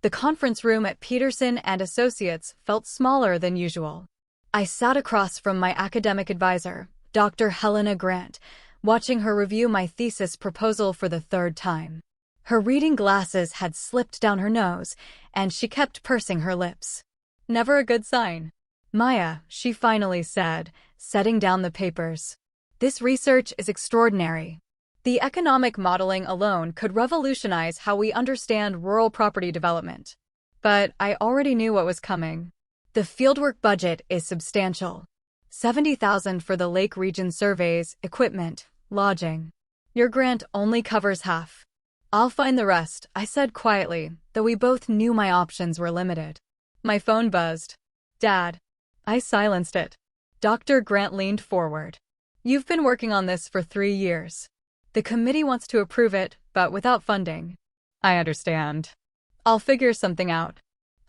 The conference room at Peterson and Associates felt smaller than usual. I sat across from my academic advisor, Dr. Helena Grant, watching her review my thesis proposal for the third time. Her reading glasses had slipped down her nose, and she kept pursing her lips. Never a good sign. Maya, she finally said, setting down the papers. This research is extraordinary. The economic modeling alone could revolutionize how we understand rural property development. But I already knew what was coming. The fieldwork budget is substantial. $70,000 for the Lake Region surveys, equipment, lodging. Your grant only covers half. I'll find the rest, I said quietly, though we both knew my options were limited. My phone buzzed. Dad. I silenced it. Dr. Grant leaned forward. You've been working on this for 3 years. The committee wants to approve it, but without funding. I understand. I'll figure something out.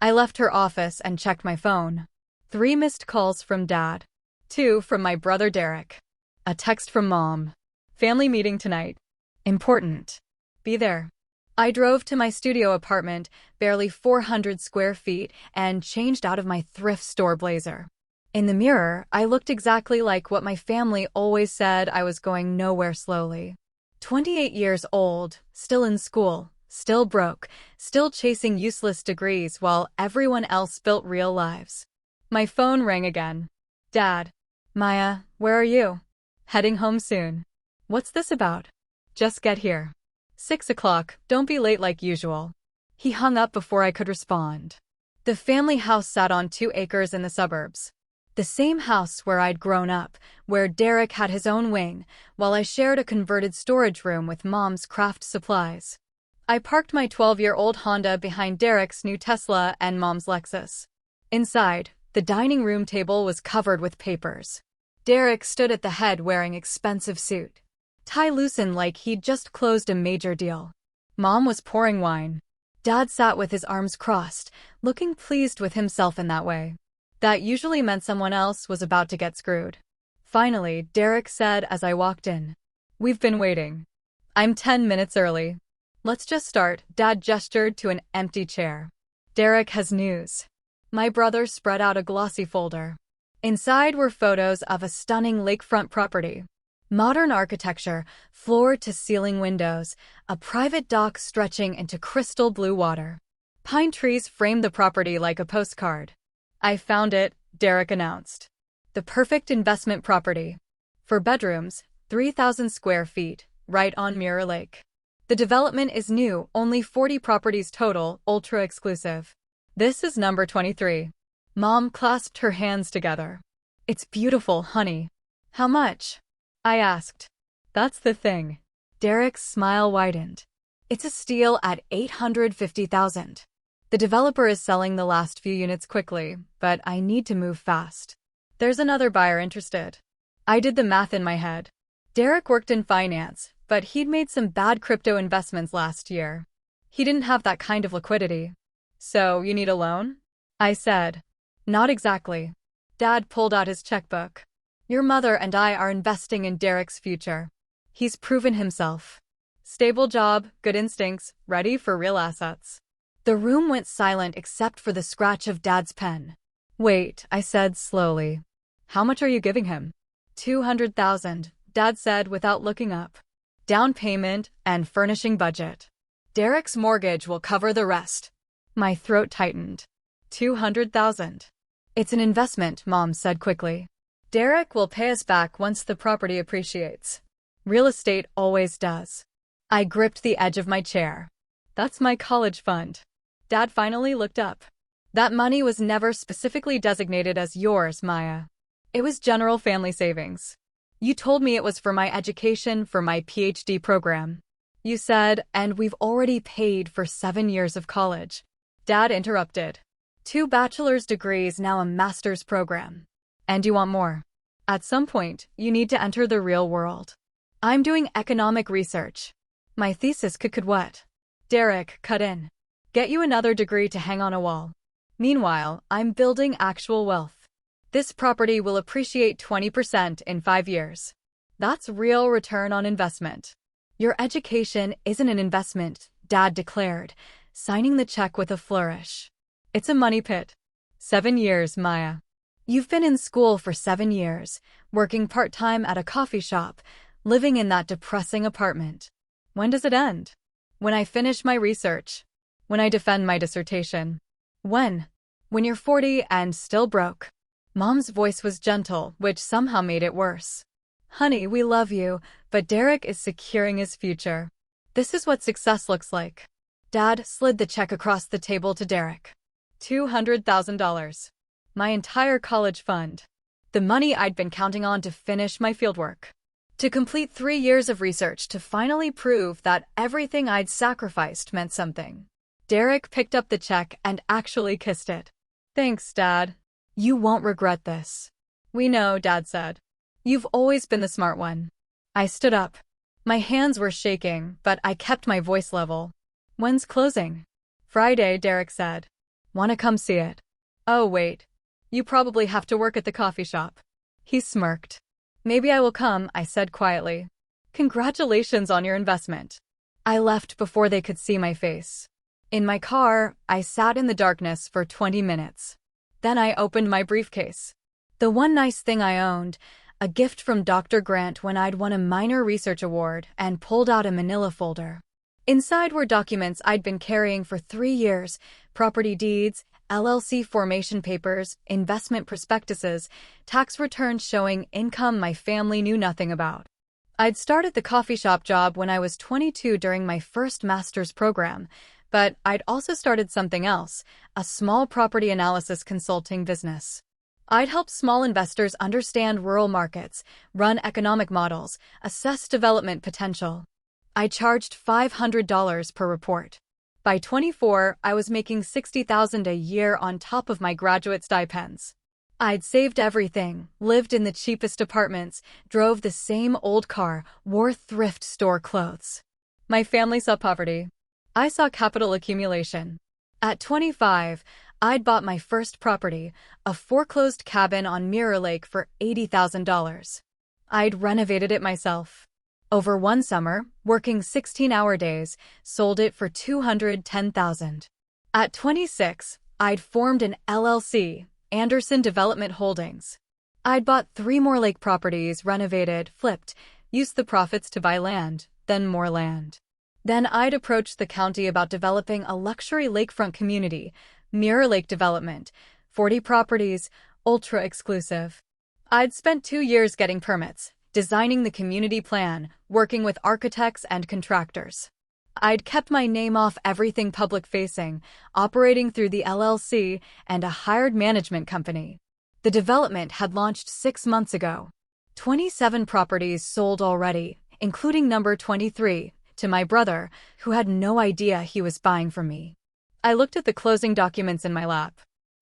I left her office and checked my phone. 3 missed calls from Dad. 2 from my brother Derek. A text from Mom. Family meeting tonight. Important. Be there. I drove to my studio apartment, barely 400 square feet, and changed out of my thrift store blazer. In the mirror, I looked exactly like what my family always said I was going nowhere slowly. 28 years old, still in school, still broke, still chasing useless degrees while everyone else built real lives. My phone rang again. Dad. Maya, where are you? Heading home soon. What's this about? Just get here. 6 o'clock, don't be late like usual. He hung up before I could respond. The family house sat on 2 acres in the suburbs. The same house where I'd grown up, where Derek had his own wing, while I shared a converted storage room with Mom's craft supplies. I parked my 12-year-old Honda behind Derek's new Tesla and Mom's Lexus. Inside, the dining room table was covered with papers. Derek stood at the head wearing expensive suit. Tie loosened like he'd just closed a major deal. Mom was pouring wine. Dad sat with his arms crossed, looking pleased with himself in that way. That usually meant someone else was about to get screwed. Finally, Derek said as I walked in. We've been waiting. I'm 10 minutes early. Let's just start. Dad gestured to an empty chair. Derek has news. My brother spread out a glossy folder. Inside were photos of a stunning lakefront property. Modern architecture, floor-to-ceiling windows, a private dock stretching into crystal blue water. Pine trees framed the property like a postcard. I found it, Derek announced. The perfect investment property. For bedrooms, 3,000 square feet, right on Mirror Lake. The development is new, only 40 properties total, ultra-exclusive. This is number 23. Mom clasped her hands together. It's beautiful, honey. How much? I asked. That's the thing. Derek's smile widened. It's a steal at $850,000. The developer is selling the last few units quickly, but I need to move fast. There's another buyer interested. I did the math in my head. Derek worked in finance, but he'd made some bad crypto investments last year. He didn't have that kind of liquidity. So, you need a loan? I said. Not exactly. Dad pulled out his checkbook. Your mother and I are investing in Derek's future. He's proven himself. Stable job, good instincts, ready for real assets. The room went silent except for the scratch of Dad's pen. Wait, I said slowly. How much are you giving him? $200,000, Dad said without looking up. Down payment and furnishing budget. Derek's mortgage will cover the rest. My throat tightened. $200,000. It's an investment, Mom said quickly. Derek will pay us back once the property appreciates. Real estate always does. I gripped the edge of my chair. That's my college fund. Dad finally looked up. That money was never specifically designated as yours, Maya. It was general family savings. You told me it was for my education for my PhD program. You said, and we've already paid for 7 years of college. Dad interrupted. 2 bachelor's degrees, now a master's program. And you want more. At some point, you need to enter the real world. I'm doing economic research. My thesis could what? Derek cut in. Get you another degree to hang on a wall. Meanwhile, I'm building actual wealth. This property will appreciate 20% in 5 years. That's real return on investment. Your education isn't an investment, Dad declared, signing the check with a flourish. It's a money pit. 7 years, Maya. You've been in school for 7 years, working part-time at a coffee shop, living in that depressing apartment. When does it end? When I finish my research. When I defend my dissertation. When? When you're 40 and still broke. Mom's voice was gentle, which somehow made it worse. Honey, we love you, but Derek is securing his future. This is what success looks like. Dad slid the check across the table to Derek. $200,000. My entire college fund. The money I'd been counting on to finish my fieldwork. To complete 3 years of research to finally prove that everything I'd sacrificed meant something. Derek picked up the check and actually kissed it. Thanks, Dad. You won't regret this. We know, Dad said. You've always been the smart one. I stood up. My hands were shaking, but I kept my voice level. When's closing? Friday, Derek said. Wanna come see it? Oh, wait. You probably have to work at the coffee shop. He smirked. Maybe I will come, I said quietly. Congratulations on your investment. I left before they could see my face. In my car, I sat in the darkness for 20 minutes. Then I opened my briefcase. The one nice thing I owned, a gift from Dr. Grant when I'd won a minor research award, and pulled out a manila folder. Inside were documents I'd been carrying for 3 years, property deeds, LLC formation papers, investment prospectuses, tax returns showing income my family knew nothing about. I'd started the coffee shop job when I was 22 during my first master's program, but I'd also started something else, a small property analysis consulting business. I'd help small investors understand rural markets, run economic models, assess development potential. I charged $500 per report. By 24, I was making $60,000 a year on top of my graduate stipends. I'd saved everything, lived in the cheapest apartments, drove the same old car, wore thrift store clothes. My family saw poverty. I saw capital accumulation. At 25, I'd bought my first property, a foreclosed cabin on Mirror Lake for $80,000. I'd renovated it myself. Over one summer, working 16-hour days, sold it for $210,000. At 26, I'd formed an LLC, Anderson Development Holdings. I'd bought 3 more lake properties, renovated, flipped, used the profits to buy land, then more land. Then I'd approached the county about developing a luxury lakefront community, Mirror Lake Development, 40 properties, ultra-exclusive. I'd spent 2 years getting permits, designing the community plan, working with architects and contractors. I'd kept my name off everything public-facing, operating through the LLC and a hired management company. The development had launched 6 months ago. 27 properties sold already, including number 23, to my brother, who had no idea he was buying from me. I looked at the closing documents in my lap.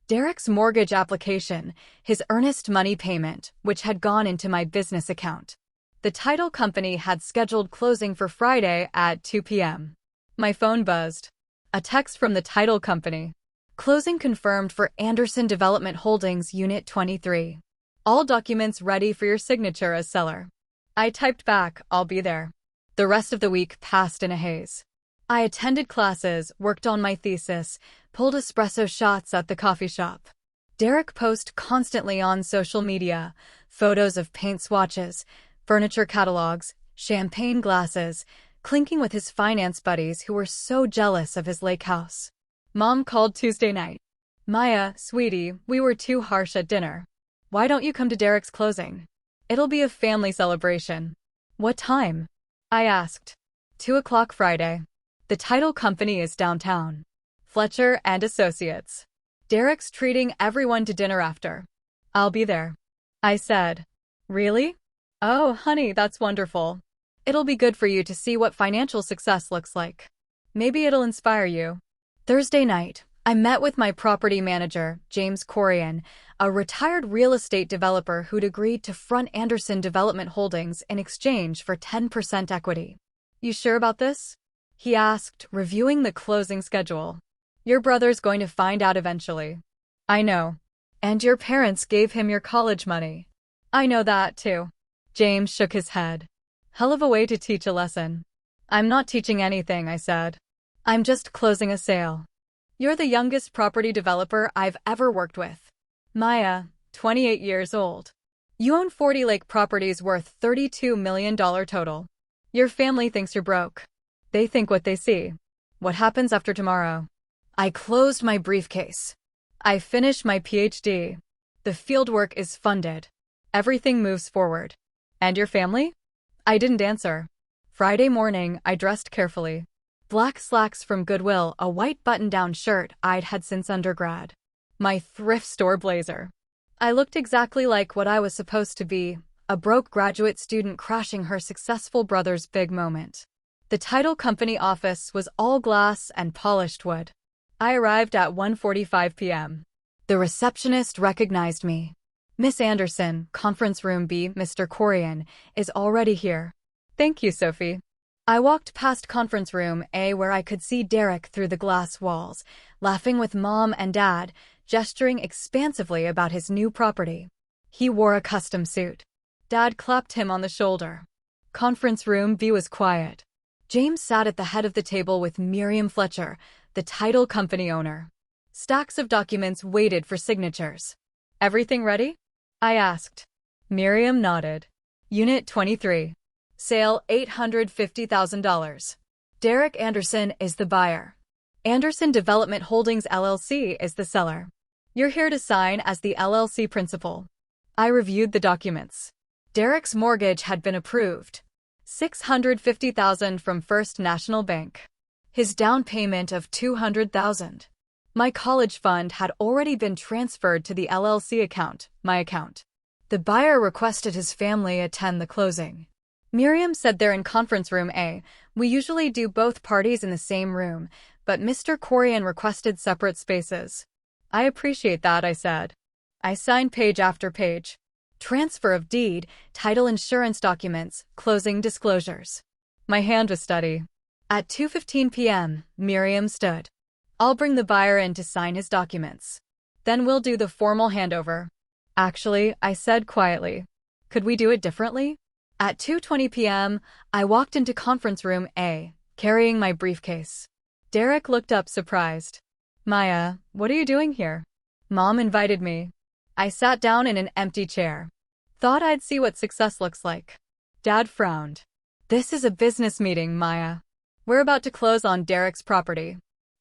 Derek's mortgage application, his earnest money payment, which had gone into my business account. The title company had scheduled closing for Friday at 2 p.m. My phone buzzed. A text from the title company. Closing confirmed for Anderson Development Holdings Unit 23. All documents ready for your signature as seller. I typed back, I'll be there. The rest of the week passed in a haze. I attended classes, worked on my thesis, pulled espresso shots at the coffee shop. Derek posted constantly on social media, photos of paint swatches, furniture catalogs, champagne glasses, clinking with his finance buddies who were so jealous of his lake house. Mom called Tuesday night. Maya, sweetie, we were too harsh at dinner. Why don't you come to Derek's closing? It'll be a family celebration. What time? I asked. 2 o'clock Friday. The title company is downtown. Fletcher and Associates. Derek's treating everyone to dinner after. I'll be there. I said. Really? Oh, honey, that's wonderful. It'll be good for you to see what financial success looks like. Maybe it'll inspire you. Thursday night, I met with my property manager, James Corian, a retired real estate developer who'd agreed to front Anderson Development Holdings in exchange for 10% equity. You sure about this? He asked, reviewing the closing schedule. Your brother's going to find out eventually. I know. And your parents gave him your college money. I know that, too. James shook his head. Hell of a way to teach a lesson. I'm not teaching anything, I said. I'm just closing a sale. You're the youngest property developer I've ever worked with. Maya, 28 years old. You own 40 lake properties worth $32 million total. Your family thinks you're broke. They think what they see. What happens after tomorrow? I closed my briefcase. I finished my PhD. The fieldwork is funded. Everything moves forward. And your family? I didn't answer. Friday morning, I dressed carefully. Black slacks from Goodwill, a white button-down shirt I'd had since undergrad. My thrift store blazer. I looked exactly like what I was supposed to be, a broke graduate student crashing her successful brother's big moment. The title company office was all glass and polished wood. I arrived at 1:45 p.m. The receptionist recognized me. Miss Anderson, conference room B, Mr. Corian, is already here. Thank you, Sophie. I walked past conference room A where I could see Derek through the glass walls, laughing with Mom and Dad, gesturing expansively about his new property. He wore a custom suit. Dad clapped him on the shoulder. Conference room B was quiet. James sat at the head of the table with Miriam Fletcher, the title company owner. Stacks of documents waited for signatures. Everything ready? I asked. Miriam nodded. Unit 23. Sale $850,000. Derek Anderson is the buyer. Anderson Development Holdings LLC is the seller. You're here to sign as the LLC principal. I reviewed the documents. Derek's mortgage had been approved. $650,000 from First National Bank. His down payment of $200,000. My college fund had already been transferred to the LLC account, my account. The buyer requested his family attend the closing. Miriam said they're in conference room A. We usually do both parties in the same room, but Mr. Corian requested separate spaces. I appreciate that, I said. I signed page after page. Transfer of deed, title insurance documents, closing disclosures. My hand was steady. At 2:15 p.m., Miriam stood. I'll bring the buyer in to sign his documents. Then we'll do the formal handover. Actually, I said quietly. Could we do it differently? At 2:20 p.m., I walked into conference room A, carrying my briefcase. Derek looked up surprised. Maya, what are you doing here? Mom invited me. I sat down in an empty chair. Thought I'd see what success looks like. Dad frowned. This is a business meeting, Maya. We're about to close on Derek's property.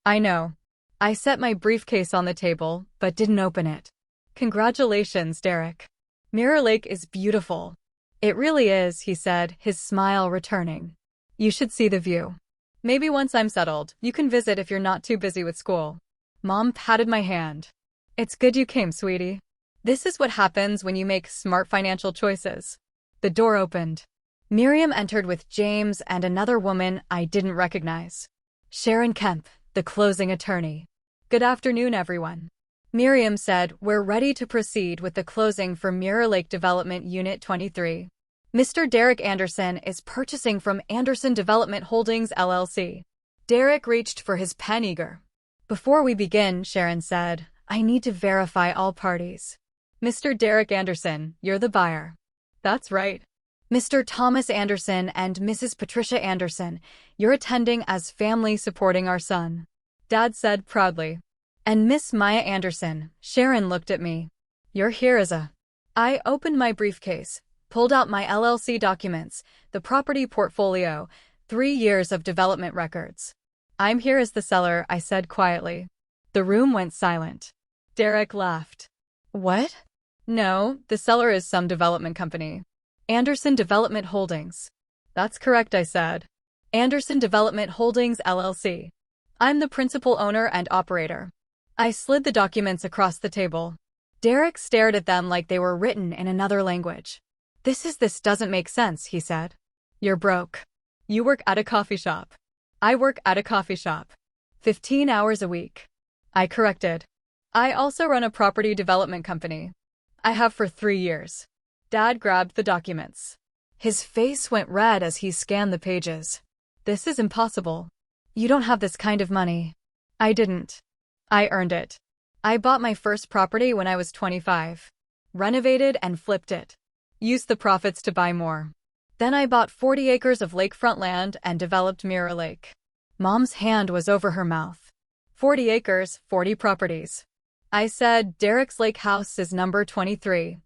I know. I set my briefcase on the table, but didn't open it. Congratulations, Derek. Mirror Lake is beautiful. It really is, he said, his smile returning. You should see the view. Maybe once I'm settled, you can visit if you're not too busy with school. Mom patted my hand. It's good you came, sweetie. This is what happens when you make smart financial choices. The door opened. Miriam entered with James and another woman I didn't recognize. Sharon Kemp, the closing attorney. Good afternoon, everyone. Miriam said, we're ready to proceed with the closing for Mirror Lake Development Unit 23. Mr. Derek Anderson is purchasing from Anderson Development Holdings LLC. Derek reached for his pen eager. Before we begin, Sharon said, I need to verify all parties. Mr. Derek Anderson, you're the buyer. That's right. Mr. Thomas Anderson and Mrs. Patricia Anderson, you're attending as family supporting our son. Dad said proudly. And Miss Maya Anderson, Sharon looked at me. You're here as a... I opened my briefcase, pulled out my LLC documents, the property portfolio, 3 years of development records. I'm here as the seller, I said quietly. The room went silent. Derek laughed. What? No, the seller is some development company. Anderson Development Holdings. That's correct, I said. Anderson Development Holdings LLC. I'm the principal owner and operator. I slid the documents across the table. Derek stared at them like they were written in another language. This doesn't make sense, he said. You're broke. You work at a coffee shop. I work at a coffee shop. 15 hours a week. I corrected. I also run a property development company. I have for 3 years. Dad grabbed the documents. His face went red as he scanned the pages. This is impossible. You don't have this kind of money. I didn't. I earned it. I bought my first property when I was 25. Renovated and flipped it. Used the profits to buy more. Then I bought 40 acres of lakefront land and developed Mirror Lake. Mom's hand was over her mouth. 40 acres, 40 properties. I said, Derek's lake house is number 23.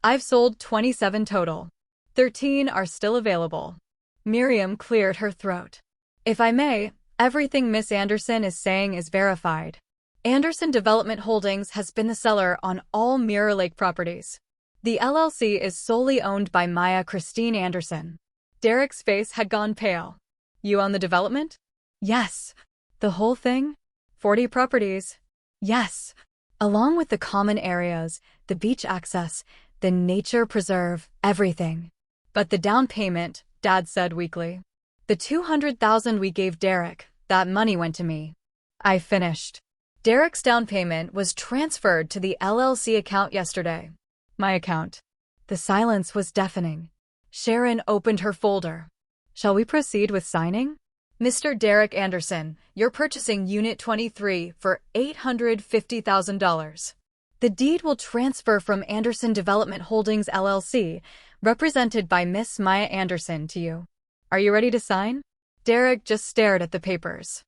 I've sold 27 total. 13 are still available. Miriam cleared her throat. If I may, everything Miss Anderson is saying is verified. Anderson Development Holdings has been the seller on all Mirror Lake properties. The LLC is solely owned by Maya Christine Anderson. Derek's face had gone pale. You own the development? Yes. The whole thing? 40 properties? Yes. Along with the common areas, the beach access, the nature preserve, everything. But the down payment, Dad said weakly. The $200,000 we gave Derek, that money went to me. I finished. Derek's down payment was transferred to the LLC account yesterday. My account. The silence was deafening. Sharon opened her folder. Shall we proceed with signing? Mr. Derek Anderson, you're purchasing Unit 23 for $850,000. The deed will transfer from Anderson Development Holdings LLC, represented by Miss Maya Anderson, to you. Are you ready to sign? Derek just stared at the papers.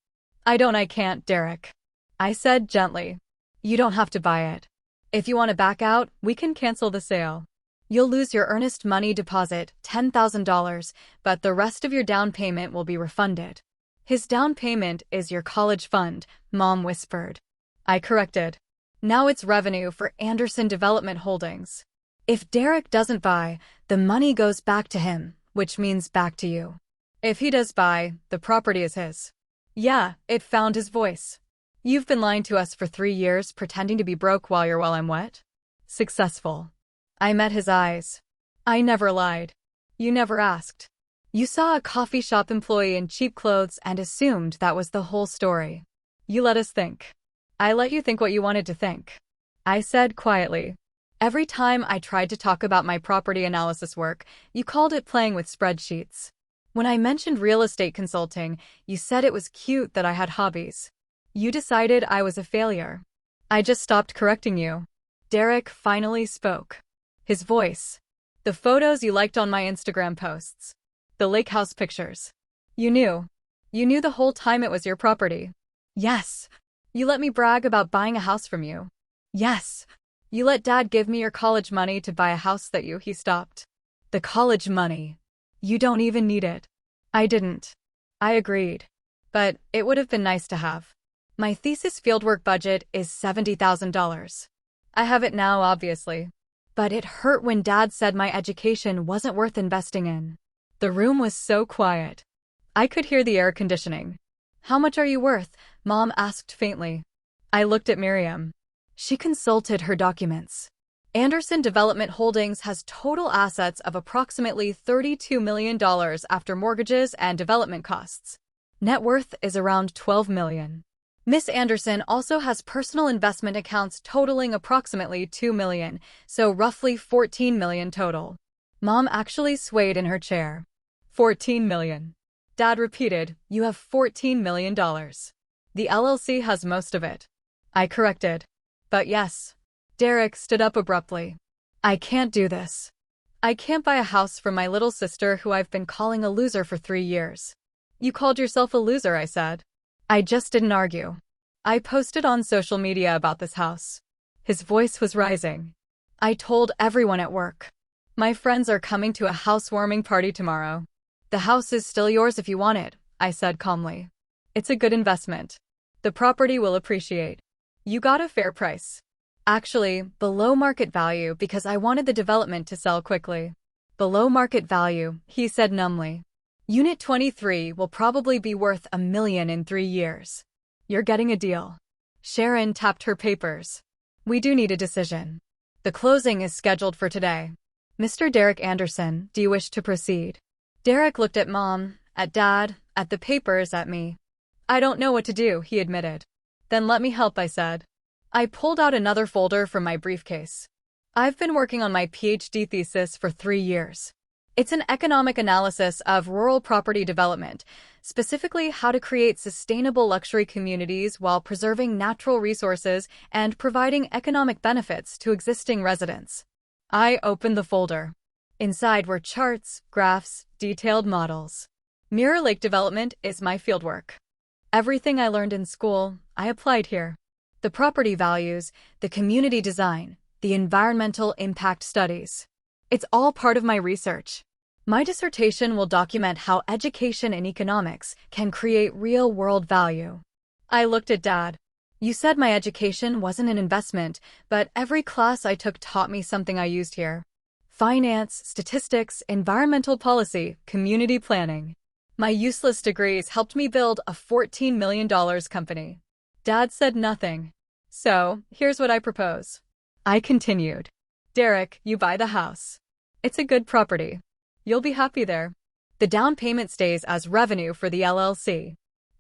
I can't, Derek. I said gently. You don't have to buy it. If you want to back out, we can cancel the sale. You'll lose your earnest money deposit, $10,000, but the rest of your down payment will be refunded. His down payment is your college fund, Mom whispered. I corrected. Now it's revenue for Anderson Development Holdings. If Derek doesn't buy, the money goes back to him, which means back to you. If he does buy, the property is his. Yeah, it found his voice. You've been lying to us for 3 years, pretending to be broke while I'm wet? Successful. I met his eyes. I never lied. You never asked. You saw a coffee shop employee in cheap clothes and assumed that was the whole story. You let us think. I let you think what you wanted to think. I said quietly. Every time I tried to talk about my property analysis work, you called it playing with spreadsheets. When I mentioned real estate consulting, you said it was cute that I had hobbies. You decided I was a failure. I just stopped correcting you. Derek finally spoke. His voice. The photos you liked on my Instagram posts. The lake house pictures. You knew. You knew the whole time it was your property. Yes. You let me brag about buying a house from you. Yes. You let Dad give me your college money to buy a house that he stopped. The college money. You don't even need it. I didn't. I agreed. But it would have been nice to have. My thesis fieldwork budget is $70,000. I have it now, obviously. But it hurt when Dad said my education wasn't worth investing in. The room was so quiet. I could hear the air conditioning. How much are you worth? Mom asked faintly. I looked at Miriam. She consulted her documents. Anderson Development Holdings has total assets of approximately $32 million after mortgages and development costs. Net worth is around $12 million. Miss Anderson also has personal investment accounts totaling approximately $2 million, so roughly $14 million total. Mom actually swayed in her chair. $14 million. Dad repeated, you have $14 million. The LLC has most of it. I corrected. But yes. Derek stood up abruptly. I can't do this. I can't buy a house from my little sister who I've been calling a loser for 3 years. You called yourself a loser, I said. I just didn't argue. I posted on social media about this house. His voice was rising. I told everyone at work. My friends are coming to a housewarming party tomorrow. The house is still yours if you want it, I said calmly. It's a good investment. The property will appreciate. You got a fair price. Actually, below market value because I wanted the development to sell quickly. Below market value, he said numbly. Unit 23 will probably be worth $1 million in 3 years. You're getting a deal. Sharon tapped her papers. We do need a decision. The closing is scheduled for today. Mr. Derek Anderson, do you wish to proceed? Derek looked at Mom, at Dad, at the papers, at me. I don't know what to do, he admitted. Then let me help, I said. I pulled out another folder from my briefcase. I've been working on my PhD thesis for 3 years. It's an economic analysis of rural property development, specifically how to create sustainable luxury communities while preserving natural resources and providing economic benefits to existing residents. I opened the folder. Inside were charts, graphs, detailed models. Mirror Lake development is my fieldwork. Everything I learned in school, I applied here. The property values, the community design, the environmental impact studies. It's all part of my research. My dissertation will document how education in economics can create real-world value. I looked at Dad. You said my education wasn't an investment, but every class I took taught me something I used here. Finance, statistics, environmental policy, community planning. My useless degrees helped me build a $14 million company. Dad said nothing. So, here's what I propose. I continued. Derek, you buy the house. It's a good property. You'll be happy there. The down payment stays as revenue for the LLC.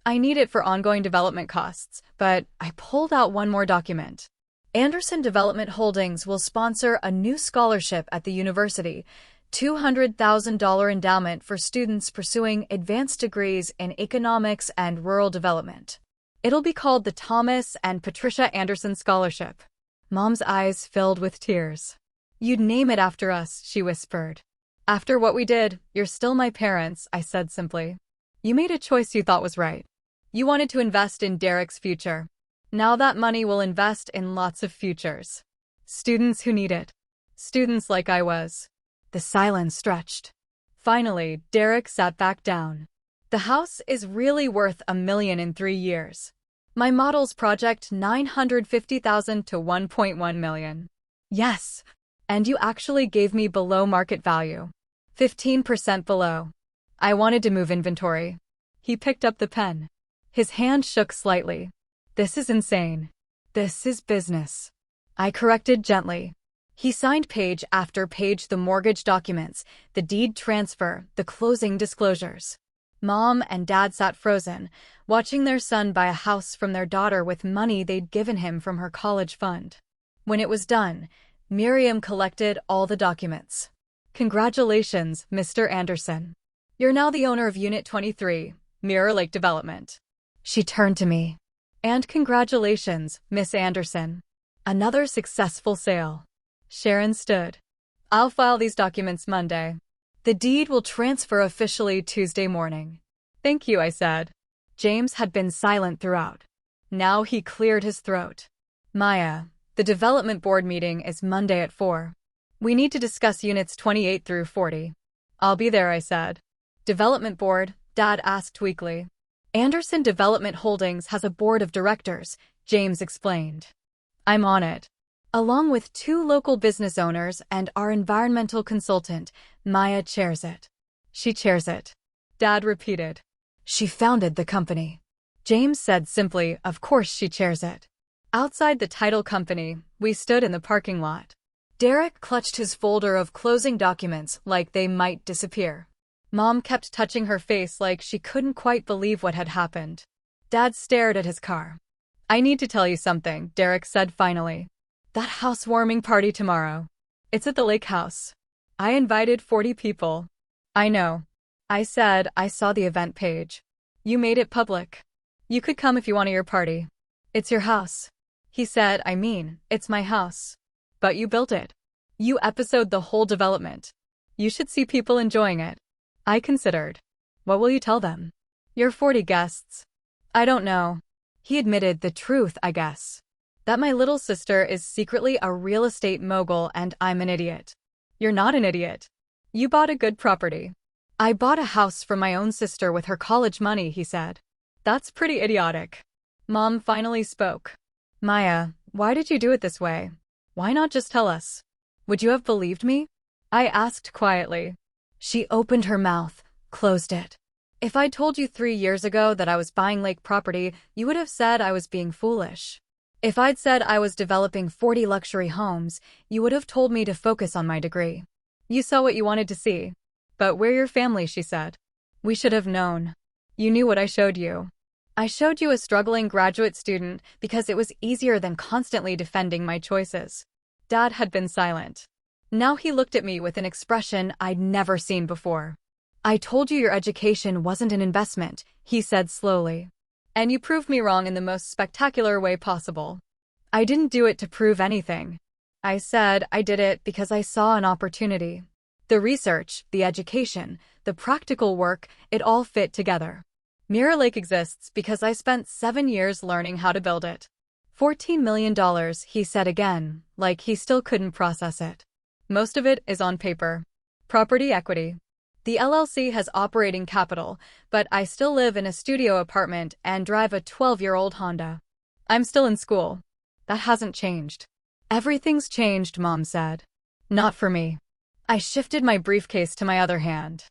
I need it for ongoing development costs, but I pulled out one more document. Anderson Development Holdings will sponsor a new scholarship at the university, $200,000 endowment for students pursuing advanced degrees in economics and rural development. It'll be called the Thomas and Patricia Anderson Scholarship. Mom's eyes filled with tears. You'd name it after us, she whispered. After what we did, you're still my parents, I said simply. You made a choice you thought was right. You wanted to invest in Derek's future. Now that money will invest in lots of futures. Students who need it. Students like I was. The silence stretched. Finally, Derek sat back down. The house is really worth $1 million in 3 years. My models project $950,000 to $1.1 million. Yes. And you actually gave me below market value. 15% below. I wanted to move inventory. He picked up the pen. His hand shook slightly. This is insane. This is business. I corrected gently. He signed page after page the mortgage documents, the deed transfer, the closing disclosures. Mom and Dad sat frozen, watching their son buy a house from their daughter with money they'd given him from her college fund. When it was done, Miriam collected all the documents. Congratulations, Mr. Anderson. You're now the owner of Unit 23, Mirror Lake Development. She turned to me. And congratulations, Miss Anderson. Another successful sale. Sharon stood. I'll file these documents Monday. The deed will transfer officially Tuesday morning. Thank you, I said. James had been silent throughout. Now he cleared his throat. Maya, the development board meeting is Monday at 4. We need to discuss units 28 through 40. I'll be there, I said. Development board, Dad asked weakly. Anderson Development Holdings has a board of directors, James explained. I'm on it. Along with 2 local business owners and our environmental consultant, Maya chairs it. She chairs it. Dad repeated. She founded the company. James said simply, of course she chairs it. Outside the title company, we stood in the parking lot. Derek clutched his folder of closing documents like they might disappear. Mom kept touching her face like she couldn't quite believe what had happened. Dad stared at his car. I need to tell you something, Derek said finally. That housewarming party tomorrow. It's at the lake house. I invited 40 people. I know. I said I saw the event page. You made it public. You could come if you wanted your party. It's your house. He said, I mean, it's my house. But you built it. You episoded the whole development. You should see people enjoying it. I considered. What will you tell them? Your 40 guests. I don't know. He admitted the truth, I guess. That my little sister is secretly a real estate mogul and I'm an idiot. You're not an idiot. You bought a good property. I bought a house from my own sister with her college money, he said. That's pretty idiotic. Mom finally spoke. Maya, why did you do it this way? Why not just tell us? Would you have believed me? I asked quietly. She opened her mouth, closed it. If I'd told you 3 years ago that I was buying lake property, you would have said I was being foolish. If I'd said I was developing 40 luxury homes, you would have told me to focus on my degree. You saw what you wanted to see. But we're your family, she said. We should have known. You knew what I showed you. I showed you a struggling graduate student because it was easier than constantly defending my choices. Dad had been silent. Now he looked at me with an expression I'd never seen before. I told you your education wasn't an investment, he said slowly. And you proved me wrong in the most spectacular way possible. I didn't do it to prove anything. I said I did it because I saw an opportunity. The research, the education, the practical work, it all fit together. Mirror Lake exists because I spent 7 years learning how to build it. $14 million, he said again, like he still couldn't process it. Most of it is on paper. Property equity. The LLC has operating capital, but I still live in a studio apartment and drive a 12-year-old Honda. I'm still in school. That hasn't changed. Everything's changed, Mom said. Not for me. I shifted my briefcase to my other hand.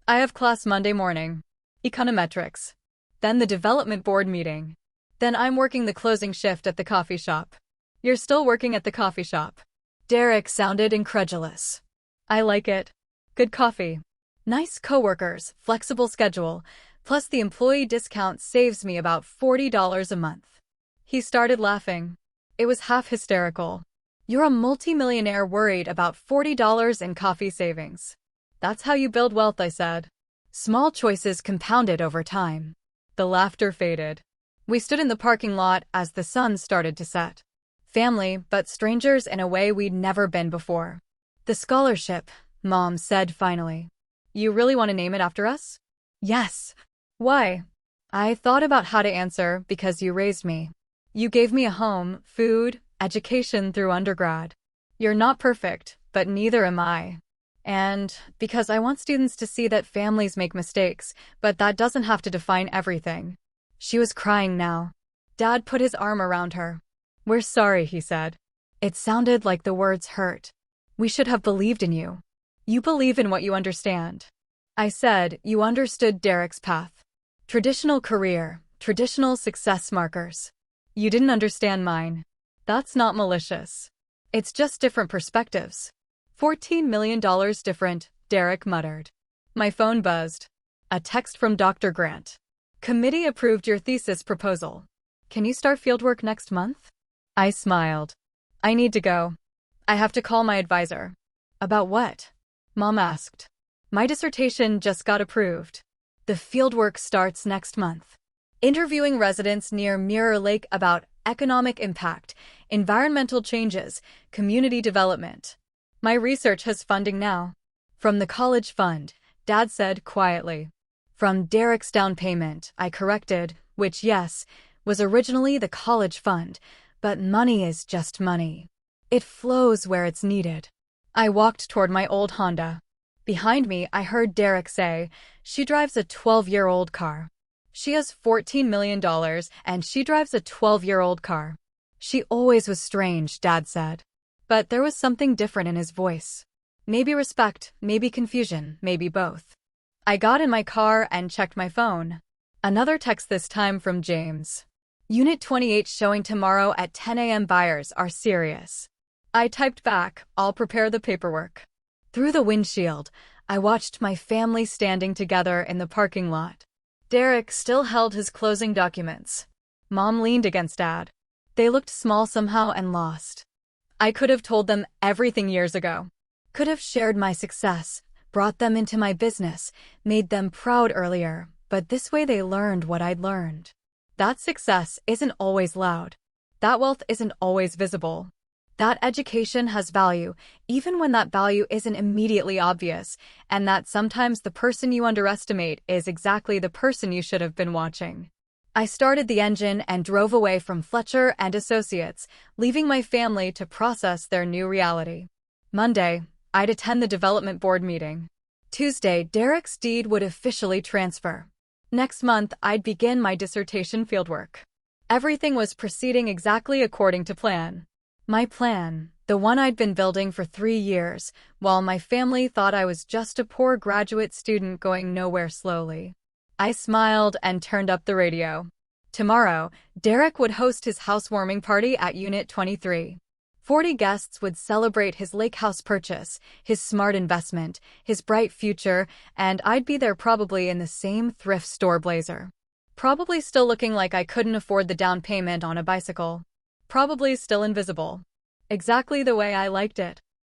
I have class Monday morning. Econometrics. Then the development board meeting. Then I'm working the closing shift at the coffee shop. You're still working at the coffee shop. Derek sounded incredulous. I like it. Good coffee. Nice coworkers, flexible schedule, plus the employee discount saves me about $40 a month. He started laughing. It was half hysterical. You're a multimillionaire worried about $40 in coffee savings. That's how you build wealth, I said. Small choices compounded over time. The laughter faded. We stood in the parking lot as the sun started to set. Family, but strangers in a way we'd never been before. The scholarship, Mom said finally. You really want to name it after us? Yes. Why? I thought about how to answer because you raised me. You gave me a home, food, education through undergrad. You're not perfect, but neither am I. And because I want students to see that families make mistakes, but that doesn't have to define everything. She was crying now. Dad put his arm around her. We're sorry, he said. It sounded like the words hurt. We should have believed in you. You believe in what you understand. I said, you understood Derek's path. Traditional career, traditional success markers. You didn't understand mine. That's not malicious. It's just different perspectives. $14 million different, Derek muttered. My phone buzzed. A text from Dr. Grant. Committee approved your thesis proposal. Can you start fieldwork next month? I smiled. I need to go. I have to call my advisor. About what? Mom asked. My dissertation just got approved. The fieldwork starts next month. Interviewing residents near Mirror Lake about economic impact, environmental changes, community development. My research has funding now. From the college fund, Dad said quietly. From Derek's down payment, I corrected, which, yes, was originally the college fund, but money is just money. It flows where it's needed. I walked toward my old Honda. Behind me, I heard Derek say, she drives a 12-year-old car. She has $14 million, and she drives a 12-year-old car. She always was strange, Dad said. But there was something different in his voice. Maybe respect, maybe confusion, maybe both. I got in my car and checked my phone. Another text this time from James. Unit 28 showing tomorrow at 10 a.m. Buyers are serious. I typed back, I'll prepare the paperwork. Through the windshield, I watched my family standing together in the parking lot. Derek still held his closing documents. Mom leaned against Dad. They looked small somehow and lost. I could have told them everything years ago. Could have shared my success, brought them into my business, made them proud earlier, but this way they learned what I'd learned. That success isn't always loud. That wealth isn't always visible. That education has value, even when that value isn't immediately obvious, and that sometimes the person you underestimate is exactly the person you should have been watching. I started the engine and drove away from Fletcher and Associates, leaving my family to process their new reality. Monday, I'd attend the development board meeting. Tuesday, Derek's deed would officially transfer. Next month, I'd begin my dissertation fieldwork. Everything was proceeding exactly according to plan. My plan, the one I'd been building for 3 years, while my family thought I was just a poor graduate student going nowhere slowly. I smiled and turned up the radio. Tomorrow, Derek would host his housewarming party at Unit 23. 40 guests would celebrate his lake house purchase, his smart investment, his bright future, and I'd be there probably in the same thrift store blazer. Probably still looking like I couldn't afford the down payment on a bicycle. Probably still invisible. Exactly the way I liked it.